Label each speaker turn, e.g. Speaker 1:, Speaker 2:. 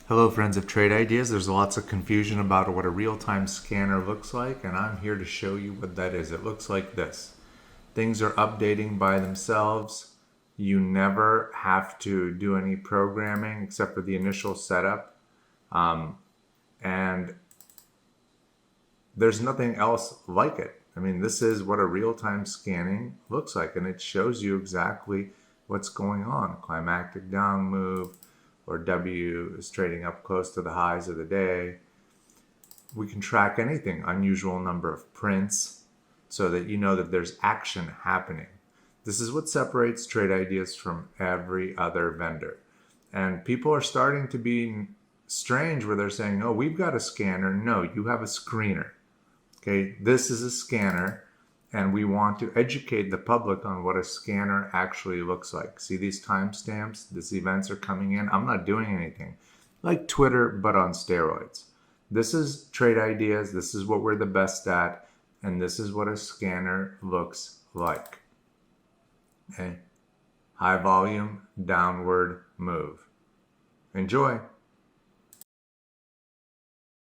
Speaker 1: Hello, friends of Trade Ideas. There's lots of confusion about what a real-time scanner looks like, and I'm here to show you what that is. It looks like this. Things are updating by themselves. You never have to do any programming except for the initial setup. And there's nothing else like it. I mean, this is what a real-time scanning looks like, and it shows you exactly what's going on. Climactic down move, or W is trading up close to the highs of the day. We can track anything, unusual number of prints, so that you know that there's action happening. This is what separates Trade Ideas from every other vendor. And people are starting to be strange where they're saying, oh, we've got a scanner. No, you have a screener. Okay, this is a scanner, and we want to educate the public on what a scanner actually looks like. See these timestamps? These events are coming in. I'm not doing anything. Like Twitter, but on steroids. This is Trade Ideas. This is what we're the best at, and this is what a scanner looks like. Okay, high volume, downward move. Enjoy.